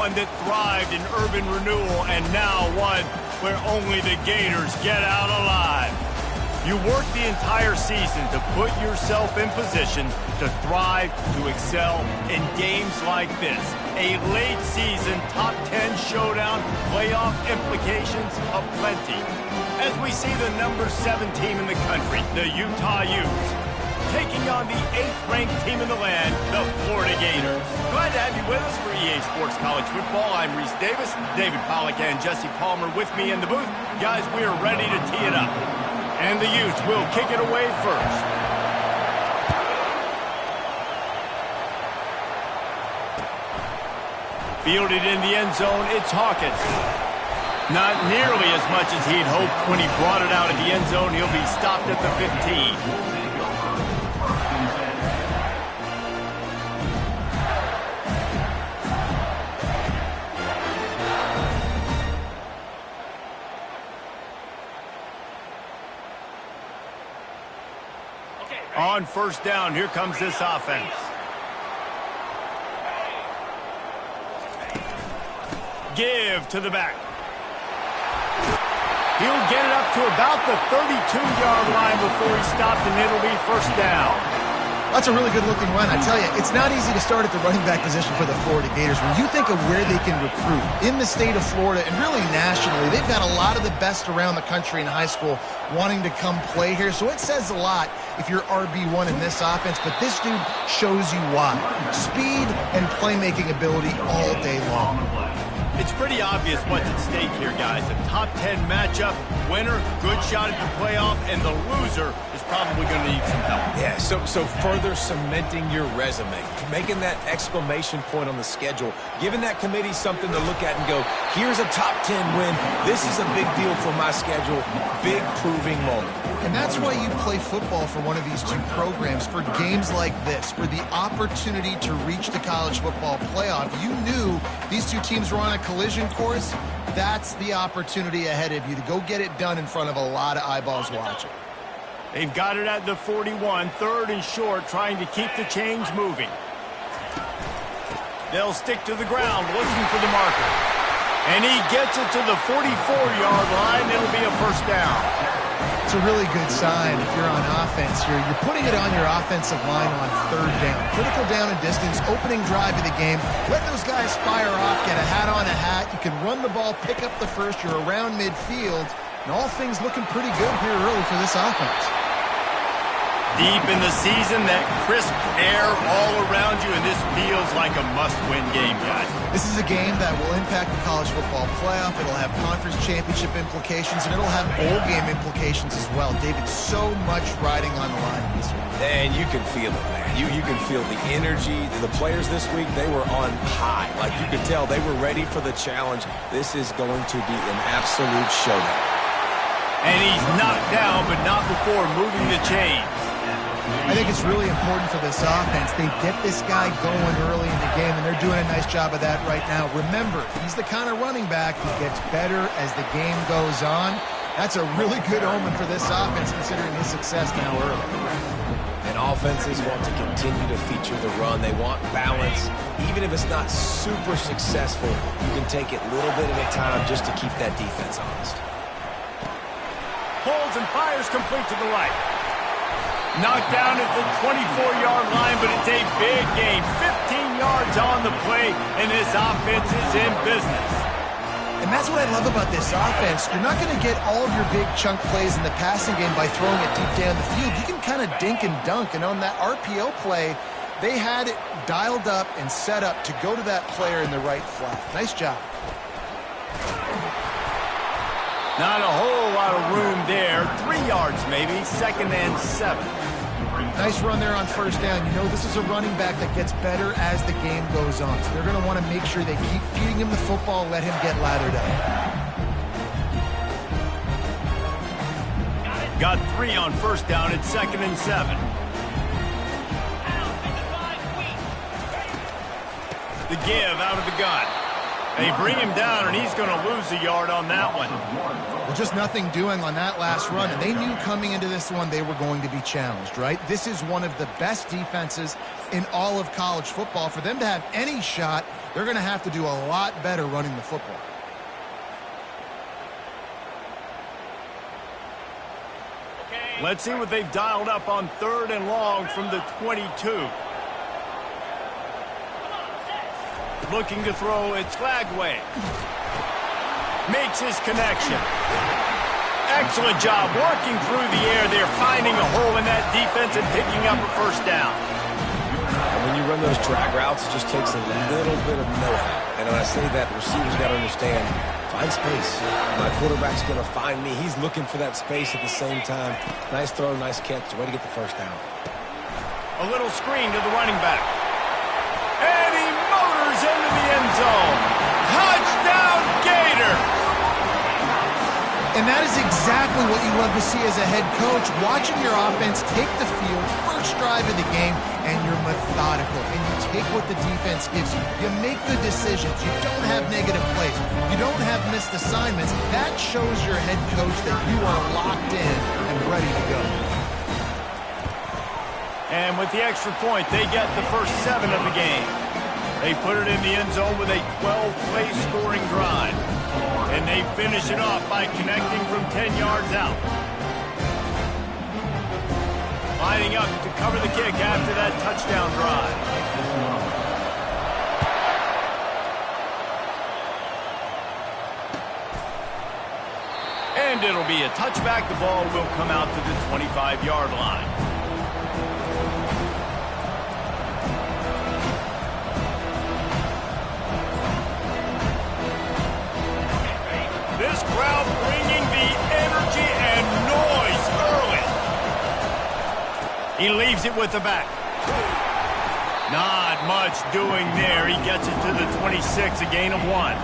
one that thrived in urban renewal and now one where only the Gators get out alive. You work the entire season to put yourself in position to thrive, to excel in games like this. A late season top 10 showdown, playoff implications aplenty. As we see the number 7 team in the country, the Utah Utes, taking on the 8th-ranked team in the land, the Florida Gators. Glad to have you with us for EA Sports College Football. I'm Reese Davis, David Pollack and Jesse Palmer with me in the booth. Guys, we are ready to tee it up. And the Utes will kick it away first. Fielded in the end zone, it's Hawkins. Not nearly as much as he'd hoped when he brought it out of the end zone. He'll be stopped at the 15. On first down, here comes this offense. Give to the back. He'll get it up to about the 32-yard line before he's stopped, and it'll be first down. That's a really good-looking run. I tell you, it's not easy to start at the running back position for the Florida Gators. When you think of where they can recruit in the state of Florida and really nationally, they've got a lot of the best around the country in high school wanting to come play here. So it says a lot if you're RB1 in this offense, but this dude shows you why. Speed and playmaking ability all day long. It's pretty obvious what's at stake here, guys. A top 10 matchup, winner, good shot at the playoff, and the loser is probably going to need some help. Yeah, so further cementing your resume, making that exclamation point on the schedule, giving that committee something to look at and go, here's a top 10 win. This is a big deal for my schedule. Big proving moment. And that's why you play football for one of these two programs, for games like this, for the opportunity to reach the college football playoff. You knew these two teams were on a collision course. That's the opportunity ahead of you to go get it done in front of a lot of eyeballs watching. They've got it at the 41, third and short, trying to keep the chains moving. They'll stick to the ground, looking for the marker. And he gets it to the 44-yard line. It'll be a first down. It's a really good sign if you're on offense here. You're putting it on your offensive line on third down. Critical down and distance, opening drive of the game. Let those guys fire off, get a hat on a hat. You can run the ball, pick up the first. You're around midfield. And all things looking pretty good here early for this offense. Deep in the season, that crisp air all around you, and this feels like a must-win game, guys. This is a game that will impact the college football playoff. It'll have conference championship implications, and it'll have bowl game implications as well. David, so much riding on the line in this one. And you can feel it, man. You can feel the energy. The players this week, they were on high. Like you could tell, they were ready for the challenge. This is going to be an absolute showdown. And he's knocked down, but not before moving the chains. I think it's really important for this offense. They get this guy going early in the game, and they're doing a nice job of that right now. Remember, he's the kind of running back who gets better as the game goes on. That's a really good omen for this offense, considering his success now early. And offenses want to continue to feature the run. They want balance. Even if it's not super successful, you can take it little bit at a time just to keep that defense honest. Pulls and fires complete to the right. Knocked down at the 24-yard line, but it's a big gain. 15 yards on the play, and this offense is in business. And that's what I love about this offense. You're not going to get all of your big chunk plays in the passing game by throwing it deep down the field. You can kind of dink and dunk, and on that RPO play, they had it dialed up and set up to go to that player in the right flat. Nice job. Not a whole lot of room there. 3 yards maybe, 2nd and 7. Nice run there on first down. You know this is a running back that gets better as the game goes on. So they're going to want to make sure they keep feeding him the football, let him get lathered up. Got 3 on first down at 2nd and 7. The give out of the gun. They bring him down, and he's going to lose a yard on that one. Well, just nothing doing on that last run, and they knew coming into this one they were going to be challenged, right? This is one of the best defenses in all of college football. For them to have any shot, they're going to have to do a lot better running the football. Let's see what they've dialed up on 3rd and long from the 22. Looking to throw, it's Flagway. Makes his connection. Excellent job working through the air. They're finding a hole in that defense and picking up a first down. And when you run those drag routes, it just takes a little bit of know-how. And when I say that, the receivers got to understand, find space. My quarterback's going to find me. He's looking for that space at the same time. Nice throw, nice catch. Way to get the first down. A little screen to the running back. And he motors into the end zone. Touchdown, Gator! And that is exactly what you love to see as a head coach, watching your offense take the field, first drive of the game, and you're methodical, and you take what the defense gives you. You make good decisions. You don't have negative plays. You don't have missed assignments. That shows your head coach that you are locked in and ready to go. And with the extra point, they get the first 7 of the game. They put it in the end zone with a 12-play scoring drive. And they finish it off by connecting from 10 yards out. Lining up to cover the kick after that touchdown drive. And it'll be a touchback. The ball will come out to the 25-yard line. This crowd bringing the energy and noise early. He leaves it with the back. Not much doing there. He gets it to the 26, a gain of 1.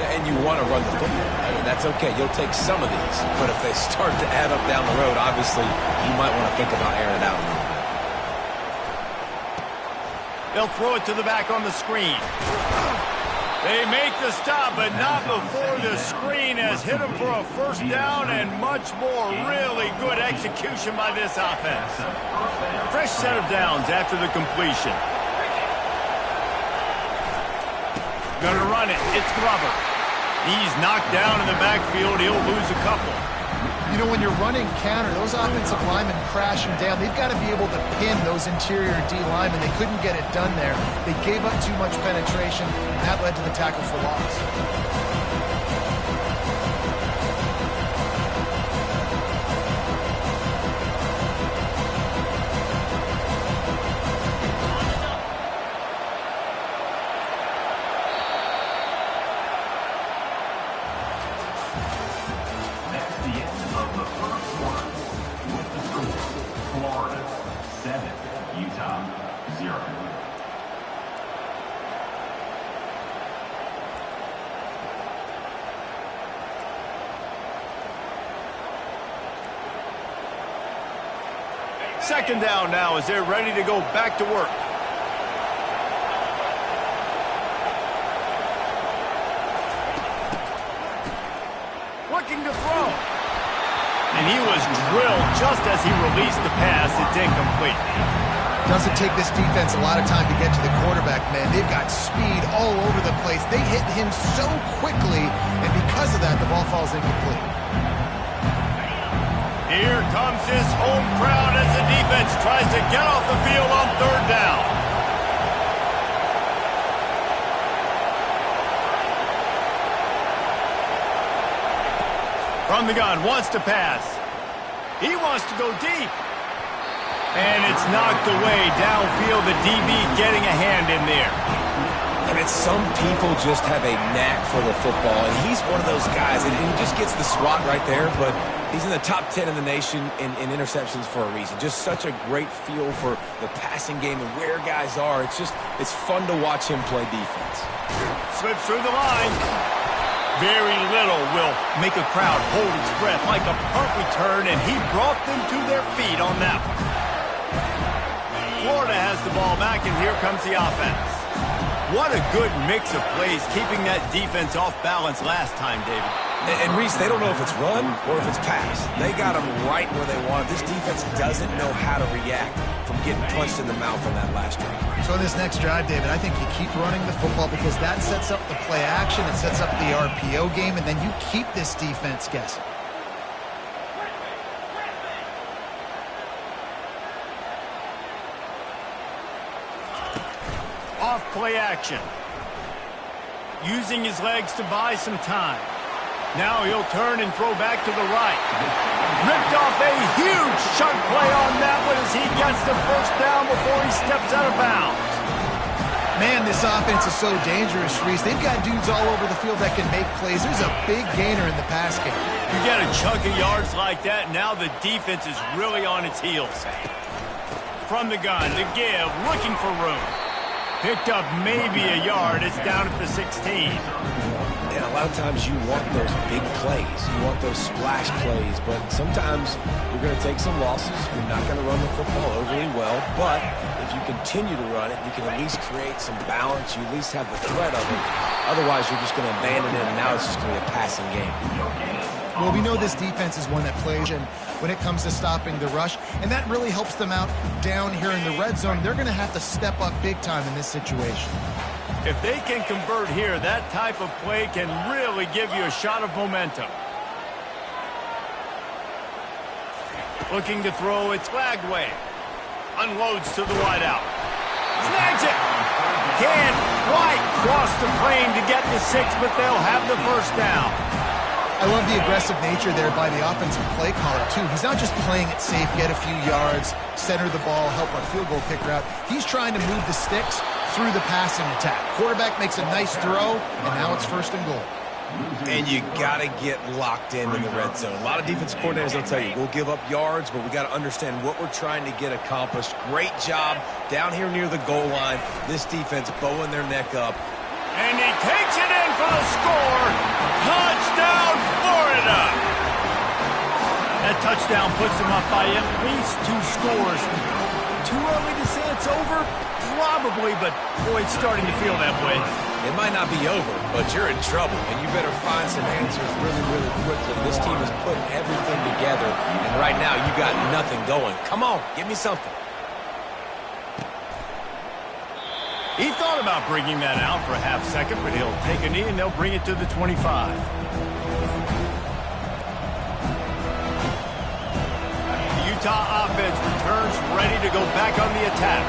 And you want to run the football. I mean, that's okay. You'll take some of these. But if they start to add up down the road, obviously, you might want to think about airing it out a little bit. They'll throw it to the back on the screen. They make the stop, but not before the screen has hit them for a first down and much more. Really good execution by this offense. Fresh set of downs after the completion. Gonna run it. It's Glover. He's knocked down in the backfield. He'll lose a couple. You know, when you're running counter, those offensive linemen crashing down, they've got to be able to pin those interior D linemen. They couldn't get it done there. They gave up too much penetration, and that led to the tackle for loss. Second down now as they're ready to go back to work. Looking to throw. And he was drilled just as he released the pass. It's incomplete. Doesn't take this defense a lot of time to get to the quarterback, man. They've got speed all over the place. They hit him so quickly, and because of that, the ball falls incomplete. Here comes his home crowd as the defense tries to get off the field on third down. From the gun, wants to pass. He wants to go deep. And it's knocked away downfield. The DB getting a hand in there. I mean, some people just have a knack for the football, and he's one of those guys, and he just gets the swat right there, but he's in the top 10 in the nation in interceptions for a reason. Just such a great feel for the passing game and where guys are. It's fun to watch him play defense. Slips through the line. Very little will make a crowd hold its breath like a punt return, and he brought them to their feet on that one. Florida has the ball back, and here comes the offense. What a good mix of plays, keeping that defense off balance last time, David. And Reese, they don't know if it's run or if it's pass. They got them right where they want it. This defense doesn't know how to react from getting punched in the mouth on that last drive. So in this next drive, David, I think you keep running the football because that sets up the play action, it sets up the RPO game, and then you keep this defense guessing. Off play action. Using his legs to buy some time. Now he'll turn and throw back to the right. Ripped off a huge chunk play on that one as he gets the first down before he steps out of bounds. Man, this offense is so dangerous, Reese. They've got dudes all over the field that can make plays. There's a big gainer in the pass game. You get a chunk of yards like that, now the defense is really on its heels. From the gun to give, looking for room. Picked up maybe a yard. It's down at the 16. And a lot of times you want those big plays. You want those splash plays, but sometimes you're going to take some losses. You're not going to run the football overly well, but if you continue to run it, you can at least create some balance. You at least have the threat of it. Otherwise, you're just going to abandon it, and now it's just going to be a passing game. Well, we know this defense is one that plays and when it comes to stopping the rush, and that really helps them out down here in the red zone. They're going to have to step up big time in this situation. If they can convert here, that type of play can really give you a shot of momentum. Looking to throw, it's Lagway. Unloads to the wideout. Snags it. Can't quite cross the plane to get the 6, but they'll have the first down. I love the aggressive nature there by the offensive play caller, too. He's not just playing it safe, get a few yards, center the ball, help our field goal kicker out. He's trying to move the sticks through the passing attack. Quarterback makes a nice throw, and now it's 1st and goal. And you got to get locked in the red zone. A lot of defense coordinators will tell you, we'll give up yards, but we got to understand what we're trying to get accomplished. Great job down here near the goal line. This defense bowing their neck up. And he takes it in for the score. Touchdown, Florida! That touchdown puts them up by at least 2 scores. Too early to say it's over? Probably, but boy, it's starting to feel that way. It might not be over, but you're in trouble, and you better find some answers really, really quickly. This team is putting everything together, and right now you got nothing going. Come on, give me something. He thought about bringing that out for a half second, but he'll take a knee and they'll bring it to the 25. The Utah offense returns ready to go back on the attack.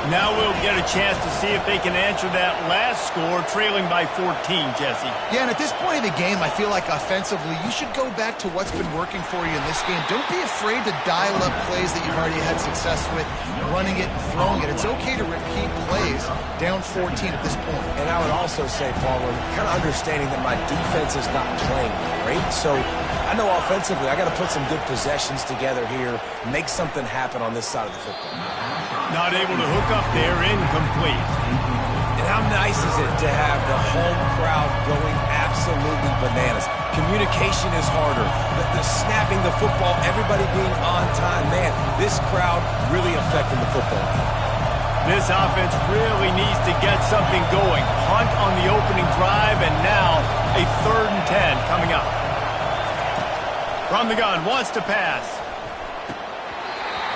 Now we'll get a chance to see if they can answer that last score, trailing by 14, Jesse. Yeah, and at this point in the game, I feel like offensively, you should go back to what's been working for you in this game. Don't be afraid to dial up plays that you've already had success with, running it and throwing it. It's okay to repeat plays down 14 at this point. And I would also say, Palmer, kind of understanding that my defense is not playing great, so I know offensively I got to put some good possessions together here, make something happen on this side of the football. Not able to hook up there, incomplete. And how nice is it to have the home crowd going absolutely bananas? Communication is harder. The snapping the football, everybody being on time. Man, this crowd really affecting the football. This offense really needs to get something going. Punt on the opening drive, and now a 3rd and 10 coming up. From the gun, wants to pass.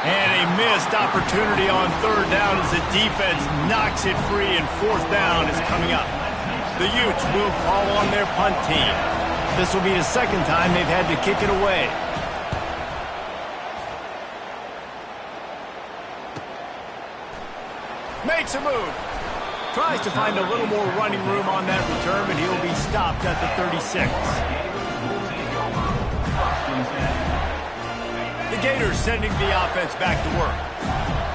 And a missed opportunity on 3rd down as the defense knocks it free, and 4th down is coming up. The Utes will call on their punt team. This will be the 2nd time they've had to kick it away. Makes a move. Tries to find a little more running room on that return, but he'll be stopped at the 36. The Gators sending the offense back to work.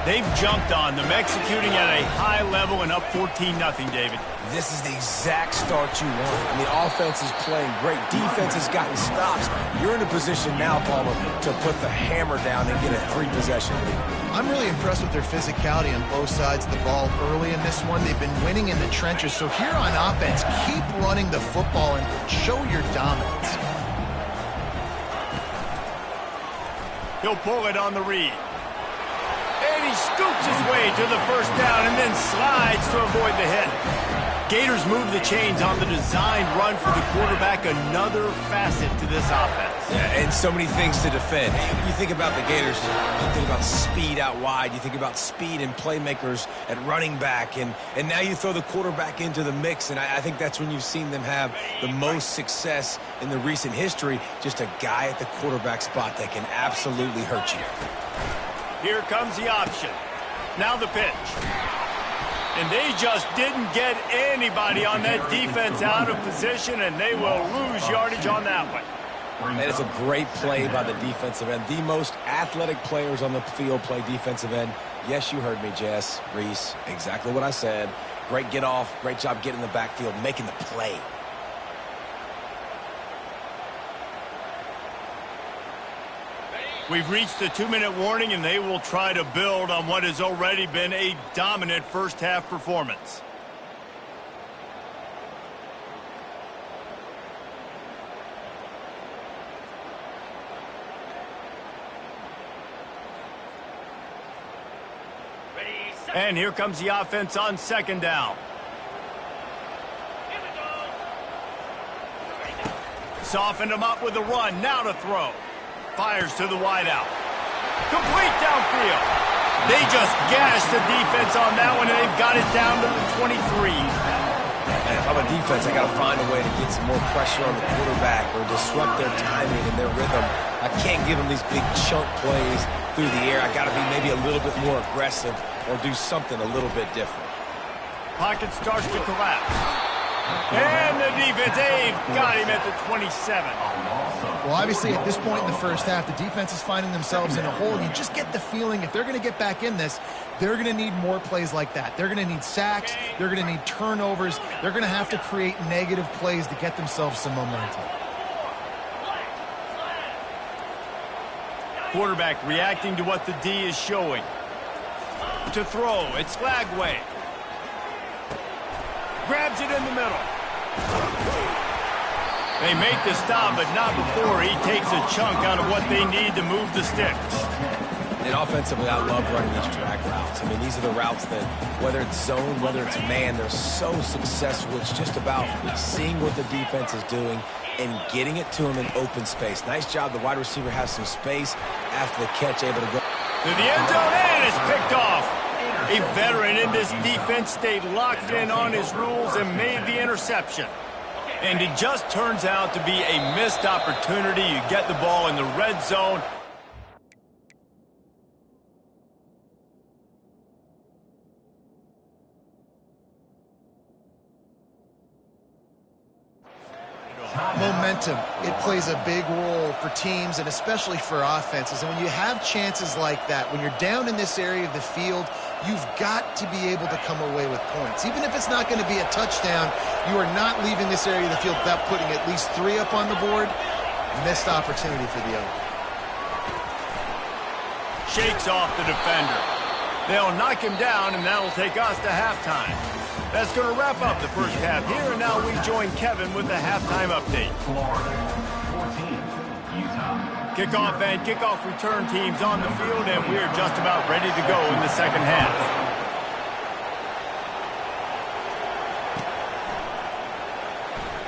They've jumped on them, executing at a high level and up 14-0, David. This is the exact start you want. I mean, offense is playing great. Defense has gotten stops. You're in a position now, Palmer, to put the hammer down and get a 3-possession lead. I'm really impressed with their physicality on both sides of the ball early in this one. They've been winning in the trenches. So here on offense, keep running the football and show your dominance. He'll pull it on the read. And he scoops his way to the first down and then slides to avoid the hit. Gators move the chains on the designed run for the quarterback, another facet to this offense. Yeah, and so many things to defend. You think about the Gators, you think about speed out wide, you think about speed and playmakers at running back, and now you throw the quarterback into the mix, and I think that's when you've seen them have the most success in the recent history, just a guy at the quarterback spot that can absolutely hurt you. Here comes the option. Now the pitch. And they just didn't get anybody on that defense out of position, and they will lose yardage on that one. That is a great play by the defensive end. The most athletic players on the field play defensive end. Yes, you heard me, Jess, Reese, exactly what I said. Great get off, great job getting in the backfield, making the play. We've reached the 2-minute warning, and they will try to build on what has already been a dominant first-half performance. And here comes the offense on second down. Softened him up with a run, now to throw. Fires to the wideout. Complete downfield. They just gashed the defense on that one, and they've got it down to the 23. And if I'm a defense, I got to find a way to get some more pressure on the quarterback or disrupt their timing and their rhythm. I can't give them these big chunk plays through the air. I got to be maybe a little bit more aggressive or do something a little bit different. Pocket starts to collapse. And the defense, they've got him at the 27. Well, obviously, at this point in the first half, the defense is finding themselves in a hole. And you just get the feeling if they're going to get back in this, they're going to need more plays like that. They're going to need sacks. They're going to need turnovers. They're going to have to create negative plays to get themselves some momentum. Quarterback reacting to what the D is showing. To throw, it's Lagway. Grabs it in the middle. They make the stop, but not before he takes a chunk out of what they need to move the sticks. And offensively, I love running these drag routes. I mean, these are the routes that, whether it's zone, whether it's man, they're so successful. It's just about seeing what the defense is doing and getting it to him in open space. Nice job. The wide receiver has some space after the catch, able to go to the end zone, and it's picked off. A veteran in this defense stayed locked in on his rules and made the interception. And it just turns out to be a missed opportunity. You get the ball in the red zone. Momentum, it plays a big role for teams and especially for offenses. And when you have chances like that, when you're down in this area of the field, you've got to be able to come away with points. Even if it's not going to be a touchdown, you are not leaving this area of the field without putting at least 3 up on the board. Missed opportunity for the other. Shakes off the defender. They'll knock him down, and that'll take us to halftime. That's going to wrap up the first half here, and now we join Kevin with the halftime update. Florida, 14, Utah. Kickoff and kickoff return teams on the field, and we're just about ready to go in the second half.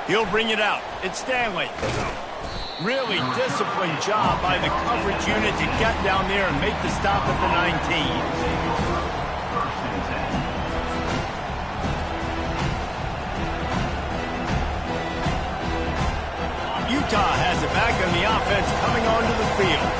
He'll bring it out. It's Stanley. Really disciplined job by the coverage unit to get down there and make the stop at the 19. Utah has it back on the offense coming onto the field.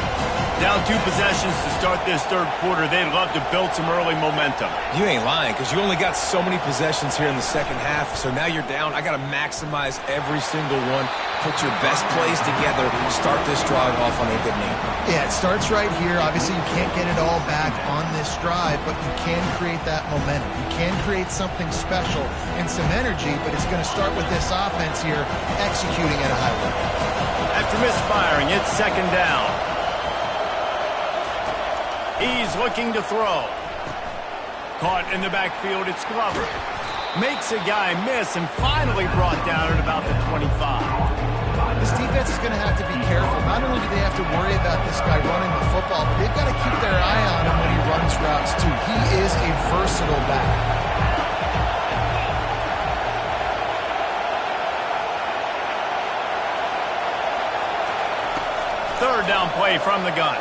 Down 2 possessions to start this third quarter. They'd love to build some early momentum. You ain't lying, because you only got so many possessions here in the second half, so now you're down. I got to maximize every single one. Put your best plays together. Start this drive off on a good note. Yeah, it starts right here. Obviously, you can't get it all back on this drive, but you can create that momentum. You can create something special and some energy, but it's going to start with this offense here executing at a high level. After misfiring, it's second down. He's looking to throw. Caught in the backfield, it's Glover. Makes a guy miss and finally brought down at about the 25. This defense defense is going to have to be careful. Not only do they have to worry about this guy running the football, but they've got to keep their eye on him when he runs routes, too. He is a versatile back. Third down play from the gun.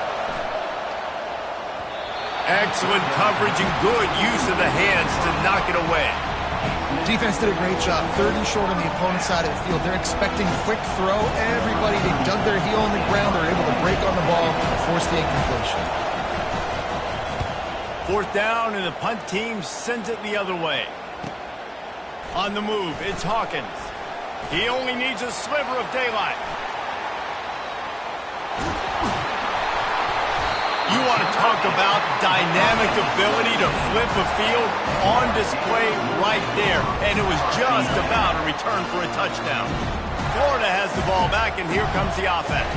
Excellent coverage and good use of the hands to knock it away. Defense did a great job. Third and short on the opponent's side of the field. They're expecting quick throw. Everybody, they dug their heel on the ground. They're able to break on the ball and force the incompletion. Fourth down, and the punt team sends it the other way. On the move, it's Hawkins. He only needs a sliver of daylight. You want to talk about dynamic ability to flip a field on display right there. And it was just about a return for a touchdown. Florida has the ball back, and here comes the offense.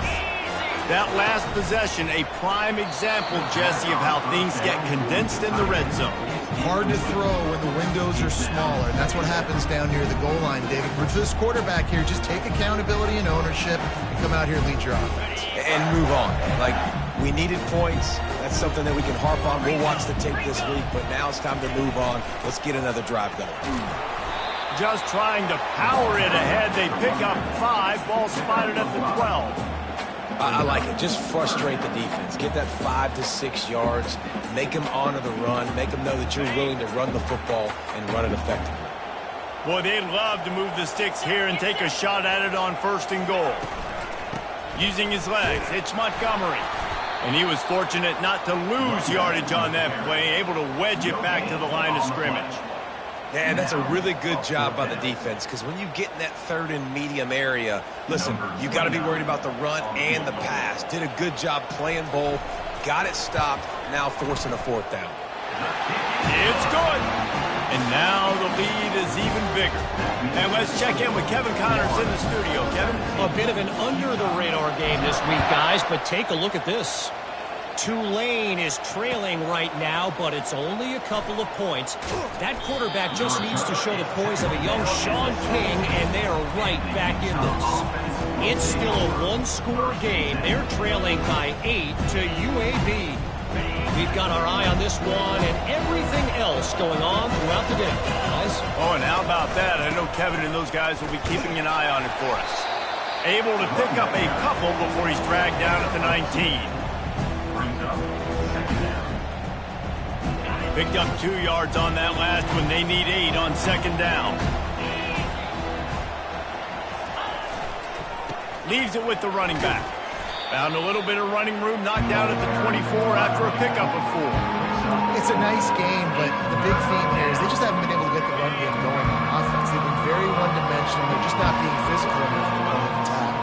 That last possession, a prime example, Jesse, of how things get condensed in the red zone. Hard to throw when the windows are smaller, and that's what happens down near the goal line, David. For this quarterback here, just take accountability and ownership and come out here and lead your offense. And move on. Like, we needed points. That's something that we can harp on. We'll watch the tape this week, but now it's time to move on. Let's get another drive going. Just trying to power it ahead. They pick up 5. Ball spotted at the 12. I like it. Just frustrate the defense. Get that 5 to 6 yards. Make them honor the run. Make them know that you're willing to run the football and run it effectively. Boy, they'd love to move the sticks here and take a shot at it on first and goal. Using his legs, it's Montgomery. And he was fortunate not to lose yardage on that play, able to wedge it back to the line of scrimmage. Yeah, that's a really good job by the defense, because when you get in that third and medium area, listen, you got to be worried about the run and the pass. Did a good job playing both, got it stopped, now forcing a fourth down. It's good. And now the lead is even bigger. And let's check in with Kevin Connors in the studio. Kevin? A bit of an under-the-radar game this week, guys, but take a look at this. Tulane is trailing right now, but it's only a couple of points. That quarterback just needs to show the poise of a young Sean King, and they are right back in this. It's still a one-score game. They're trailing by 8 to UAB. We've got our eye on this one and everything else going on throughout the day, guys. Oh, and how about that? I know Kevin and those guys will be keeping an eye on it for us. Able to pick up a couple before he's dragged down at the 19. Picked up 2 yards on that last one. They need 8 on second down. Leaves it with the running back. Found a little bit of running room, knocked down at the 24 after a pickup of 4. It's a nice game, but the big theme here is they just haven't been able to get the run game going on offense. They've been very one-dimensional. They're just not being physical enough to run the attack.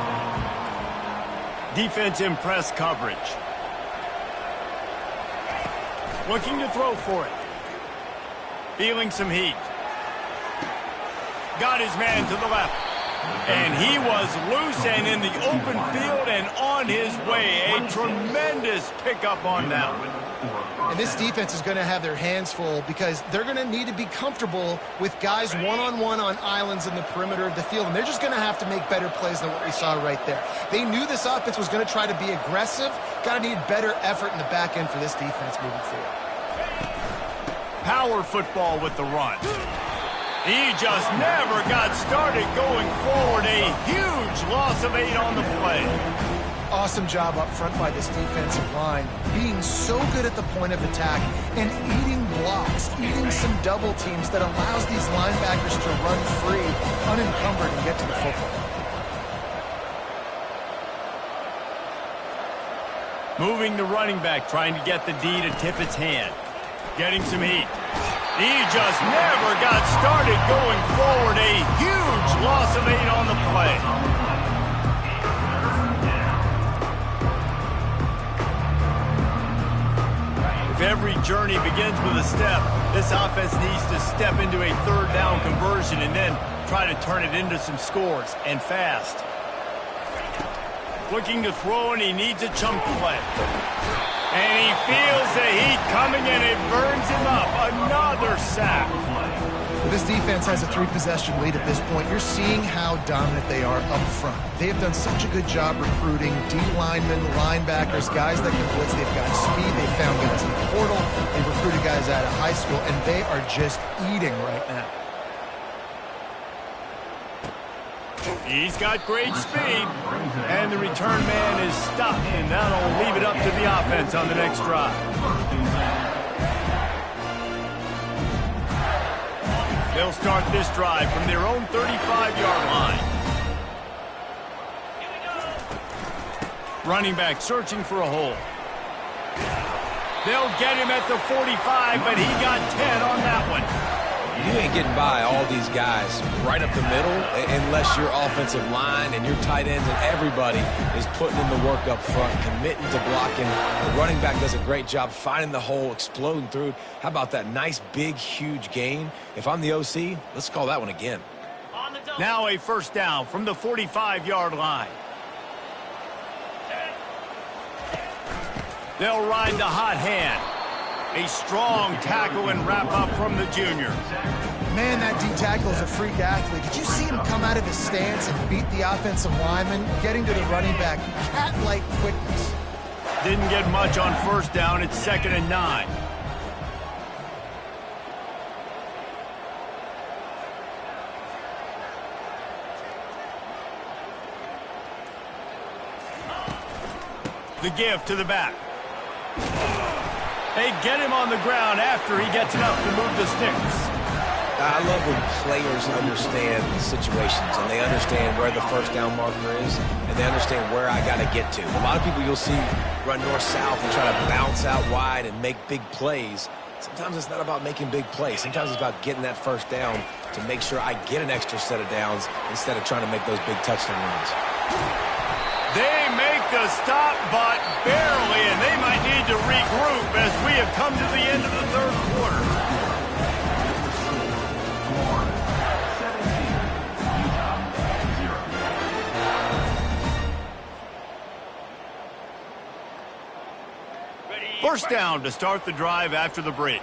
Defense in press coverage. Looking to throw for it. Feeling some heat. Got his man to the left. And he was loose and in the open field and on his way. A tremendous pickup on that one. And this defense is going to have their hands full because they're going to need to be comfortable with guys one-on-one on islands in the perimeter of the field. And they're just going to have to make better plays than what we saw right there. They knew this offense was going to try to be aggressive. Got to need better effort in the back end for this defense moving forward. Power football with the run. He just never got started going forward. A huge loss of 8 on the play. Awesome job up front by this defensive line, being so good at the point of attack and eating blocks, eating some double teams that allows these linebackers to run free, unencumbered, and get to the football. Moving the running back, trying to get the D to tip its hand. Getting some heat. He just never got started going forward. A huge loss of 8 on the play. If every journey begins with a step, this offense needs to step into a third down conversion and then try to turn it into some scores, and fast. Looking to throw, and he needs a chunk play. And he feels the heat coming, and it burns him up. Another sack. This defense has a 3-possession lead at this point. You're seeing how dominant they are up front. They have done such a good job recruiting D-linemen, linebackers, guys that can blitz. They've got speed. They found guys in the portal. They've recruited guys out of high school, and they are just eating right now. He's got great speed, and the return man is stopped, and that'll leave it up to the offense on the next drive. They'll start this drive from their own 35-yard line. Running back searching for a hole. They'll get him at the 45, but he got 10 on that one. You ain't getting by all these guys right up the middle unless your offensive line and your tight ends and everybody is putting in the work up front, committing to blocking. The running back does a great job finding the hole, exploding through. How about that nice, big, huge gain? If I'm the OC, let's call that one again. Now a first down from the 45-yard line. They'll ride the hot hand. A strong tackle and wrap up from the junior. Man, that D-tackle is a freak athlete. Did you see him come out of his stance and beat the offensive lineman, getting to the running back? Cat-like quickness. Didn't get much on first down. It's 2nd and 9. The give to the back. They get him on the ground after he gets enough to move the sticks. I love when players understand situations and they understand where the first down marker is and they understand where I got to get to. A lot of people you'll see run north-south and try to bounce out wide and make big plays. Sometimes it's not about making big plays. Sometimes it's about getting that first down to make sure I get an extra set of downs instead of trying to make those big touchdown runs. They make the stop, but barely, and they might need to regroup as we have come to the end of the third quarter. First down to start the drive after the break.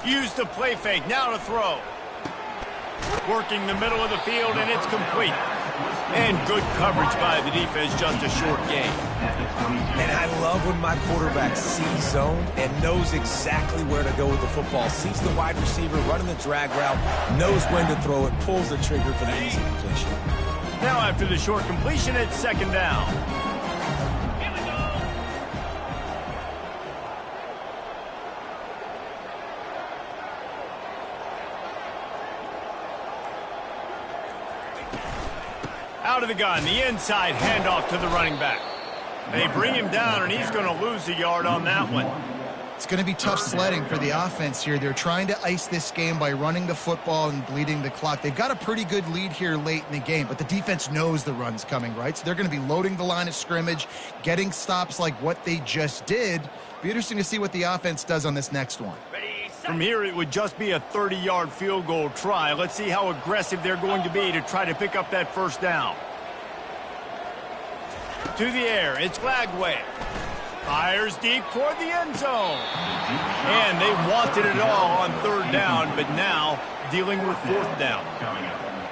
Use the play fake, now to throw. Working the middle of the field, and it's complete. And good coverage by the defense, just a short gain. And I love when my quarterback sees zone and knows exactly where to go with the football. Sees the wide receiver running the drag route, knows when to throw it, pulls the trigger for the easy completion. Now after the short completion, it's 2nd down. Out of the gun, the inside handoff to the running back. They bring him down, and he's going to lose a yard on that one. It's going to be tough sledding for the offense here. They're trying to ice this game by running the football and bleeding the clock. They've got a pretty good lead here late in the game, but the defense knows the run's coming, right? So they're going to be loading the line of scrimmage, getting stops like what they just did. Be interesting to see what the offense does on this next one. From here, it would just be a 30-yard field goal try. Let's see how aggressive they're going to be to try to pick up that first down. To the air, it's Flagway. Fires deep toward the end zone. And they wanted it all on 3rd down, but now dealing with 4th down.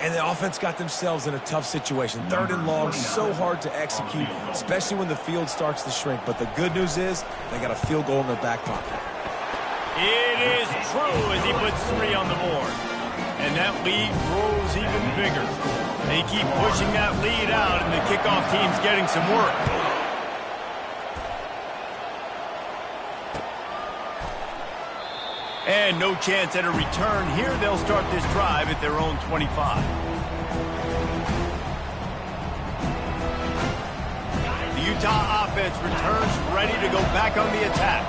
And the offense got themselves in a tough situation. 3rd and long, so hard to execute, especially when the field starts to shrink. But the good news is they got a field goal in their back pocket. It is true as he puts 3 on the board. And that lead grows even bigger. They keep pushing that lead out, and the kickoff team's getting some work. And no chance at a return here. They'll start this drive at their own 25. The Utah offense returns ready to go back on the attack.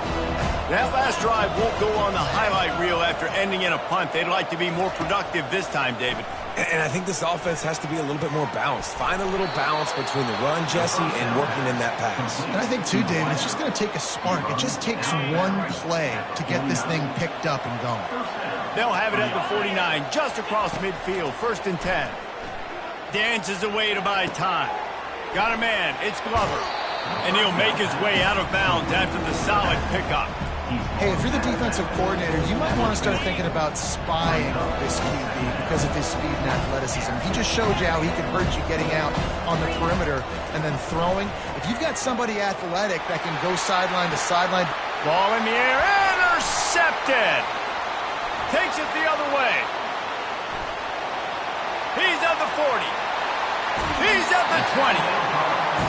That last drive won't go on the highlight reel after ending in a punt. They'd like to be more productive this time, David. And I think this offense has to be a little bit more balanced. Find a little balance between the run, Jesse, and working in that pass. And I think, too, David, it's just going to take a spark. It just takes one play to get this thing picked up and going. They'll have it at the 49, just across midfield, 1st and 10. Dances away to buy time. Got a man, it's Glover. And he'll make his way out of bounds after the solid pickup. Hey, if you're the defensive coordinator, you might want to start thinking about spying this QB because of his speed and athleticism. He just showed you how he can hurt you getting out on the perimeter and then throwing. If you've got somebody athletic that can go sideline to sideline. Ball in the air, intercepted. Takes it the other way. He's at the 40. He's at the 20.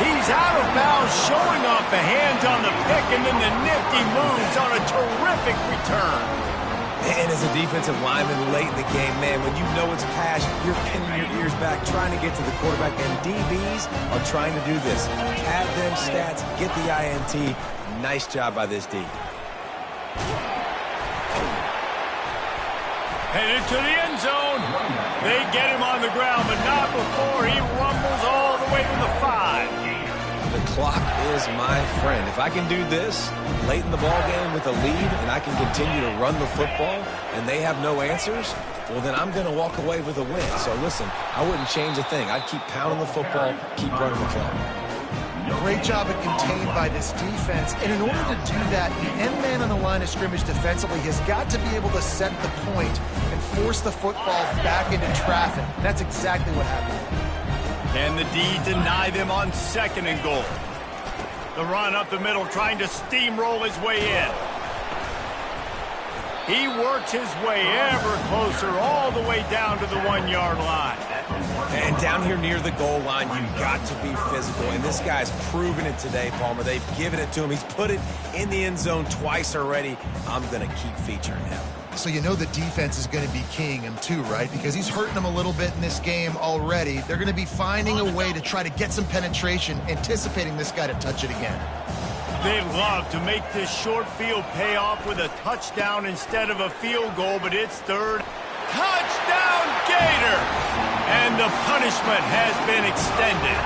He's out of bounds, showing off the hands on the pick, and then the nifty moves on a terrific return. And as a defensive lineman late in the game, man, when you know it's pass, you're pinning your ears back, trying to get to the quarterback, and DBs are trying to do this. Pad them stats, get the INT. Nice job by this D. Headed to the end zone. They get him on the ground, but not before he rumbles all the way to the 5. The clock is my friend. If I can do this late in the ball game with a lead and I can continue to run the football and they have no answers, well, then I'm going to walk away with a win. So, listen, I wouldn't change a thing. I'd keep pounding the football, keep running the clock. Great job at contained by this defense. And in order to do that, the end man on the line of scrimmage defensively has got to be able to set the point and force the football back into traffic. And that's exactly what happened. Can the D deny them on 2nd and goal? The run up the middle, trying to steamroll his way in. He works his way ever closer all the way down to the 1-yard line. And down here near the goal line, you've got to be physical. And this guy's proven it today, Palmer. They've given it to him. He's put it in the end zone twice already. I'm going to keep featuring him. So you know the defense is going to be keying him too, right? Because he's hurting them a little bit in this game already. They're going to be finding a way to try to get some penetration, anticipating this guy to touch it again. They'd love to make this short field pay off with a touchdown instead of a field goal, but it's 3rd. Touchdown, Gator! And the punishment has been extended.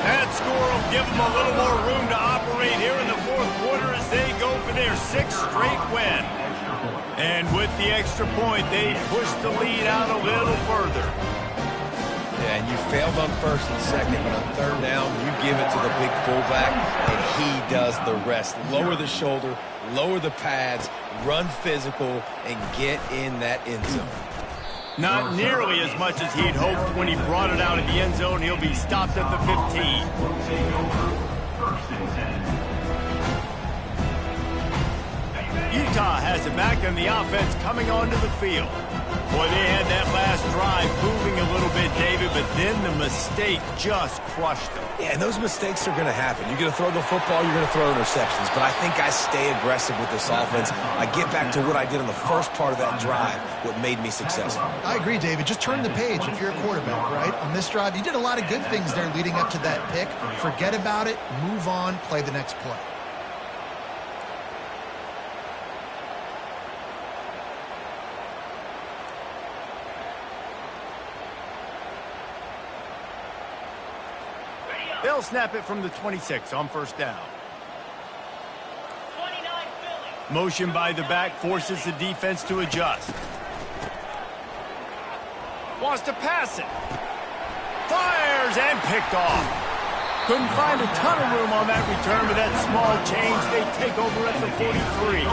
That score will give them a little more room to operate here in the 4th quarter as they go for their 6th straight win. And with the extra point, they push the lead out a little further. Yeah, and you failed on 1st and 2nd, but on 3rd down, you give it to the big fullback, and he does the rest. Lower the shoulder, lower the pads, run physical, and get in that end zone. Not nearly as much as he'd hoped when he brought it out of the end zone. He'll be stopped at the 15. Utah has it back, and the offense coming onto the field. Boy, they had that last drive moving a little bit, David, but then the mistake just crushed them. Yeah, and those mistakes are going to happen. You're going to throw the football, you're going to throw interceptions. But I think I stay aggressive with this offense. I get back to what I did in the first part of that drive, what made me successful. I agree, David. Just turn the page if you're a quarterback, right? On this drive, you did a lot of good things there leading up to that pick. Forget about it, move on, play the next play. They'll snap it from the 26 on 1st down. Motion by the back forces the defense to adjust. Wants to pass it. Fires and picked off. Couldn't find a ton of room on that return, but that small change, they take over at the 43.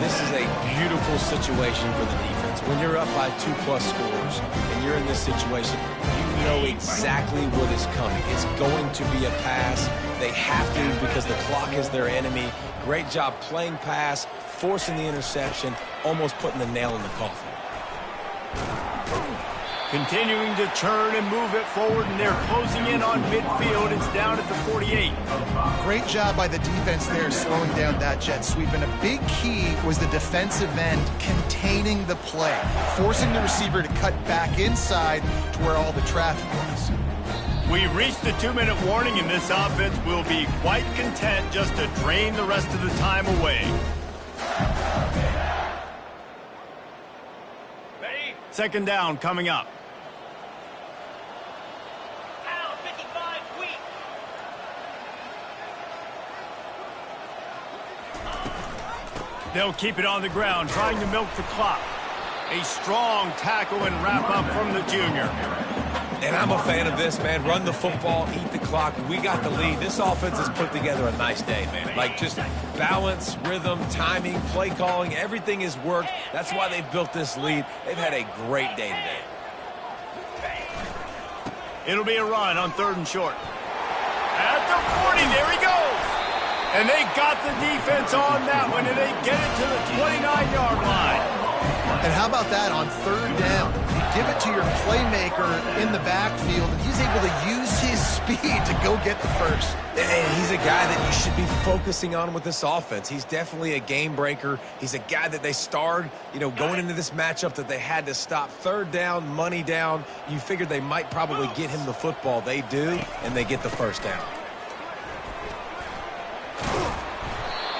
This is a beautiful situation for the defense. When you're up by 2+ scores and you're in this situation, you know exactly what is coming. It's going to be a pass. They have to because the clock is their enemy. Great job playing pass, forcing the interception, almost putting the nail in the coffin. Continuing to turn and move it forward, and they're closing in on midfield. It's down at the 48. Great job by the defense there slowing down that jet sweep. And a big key was the defensive end containing the play, forcing the receiver to cut back inside to where all the traffic was. We reached the 2-minute warning, and this offense will be quite content just to drain the rest of the time away. Ready? 2nd down coming up. They'll keep it on the ground, trying to milk the clock. A strong tackle and wrap up from the junior. And I'm a fan of this, man. Run the football, eat the clock. We got the lead. This offense has put together a nice day, man. Like, just balance, rhythm, timing, play calling, everything has worked. That's why they've built this lead. They've had a great day today. It'll be a run on 3rd and short. At the 40, there he goes. And they got the defense on that one, and they get it to the 29-yard line. And how about that on 3rd down? You give it to your playmaker in the backfield, and he's able to use his speed to go get the first. And he's a guy that you should be focusing on with this offense. He's definitely a game breaker. He's a guy that they starred, going into this matchup that they had to stop. 3rd down, money down. You figured they might probably get him the football. They do, and they get the first down.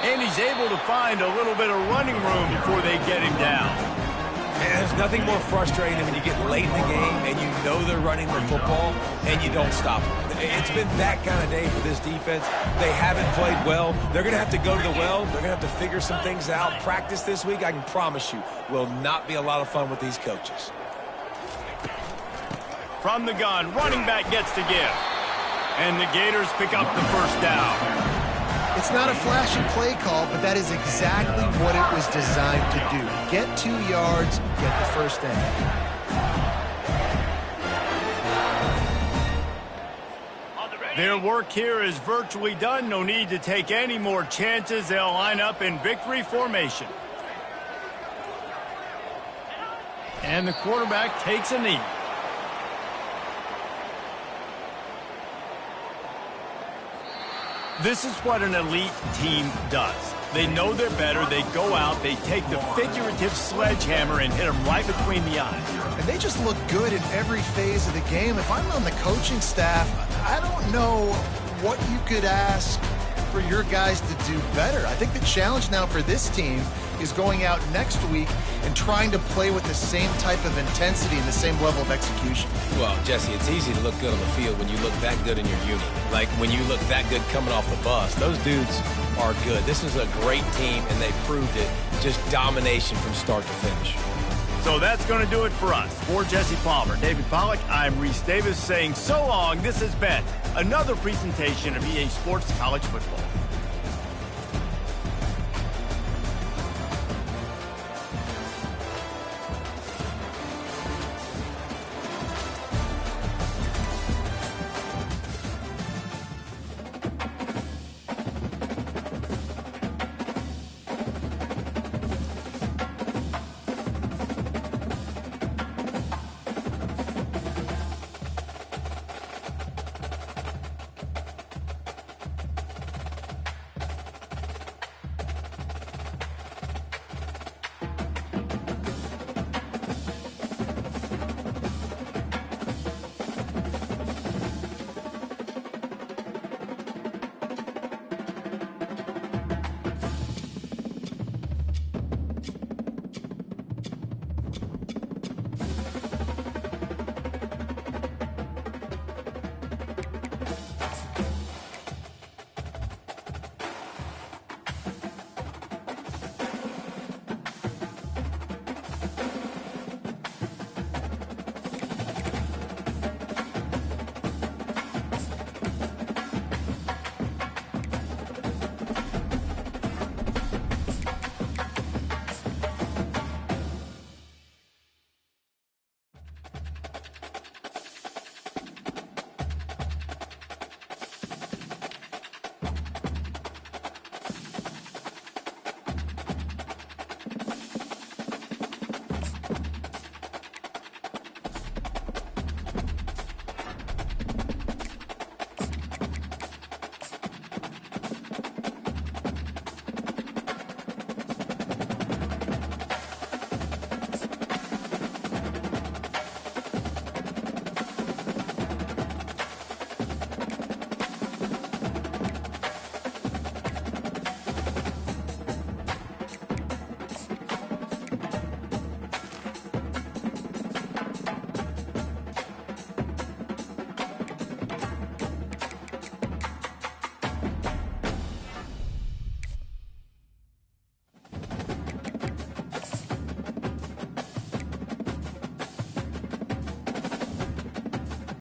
And he's able to find a little bit of running room before they get him down. And there's nothing more frustrating than when you get late in the game and you know they're running the football and you don't stop them. It's been that kind of day for this defense. They haven't played well. They're going to have to go to the well. They're going to have to figure some things out. Practice this week, I can promise you, will not be a lot of fun with these coaches. From the gun, running back gets to give. And the Gators pick up the first down. It's not a flashy play call, but that is exactly what it was designed to do. Get 2 yards, get the first down. Their work here is virtually done. No need to take any more chances. They'll line up in victory formation. And the quarterback takes a knee. This is what an elite team does. They know they're better. They go out. They take the figurative sledgehammer and hit them right between the eyes. And they just look good in every phase of the game. If I'm on the coaching staff, I don't know what you could ask for your guys to do better. I think the challenge now for this team is going out next week and trying to play with the same type of intensity and the same level of execution. Well, Jesse, it's easy to look good on the field when you look that good in your unit. Like when you look that good coming off the bus. Those dudes are good. This is a great team, and they proved it. Just domination from start to finish. So that's going to do it for us. For Jesse Palmer, David Pollack, I'm Reese Davis saying so long. This has been another presentation of EA Sports College Football.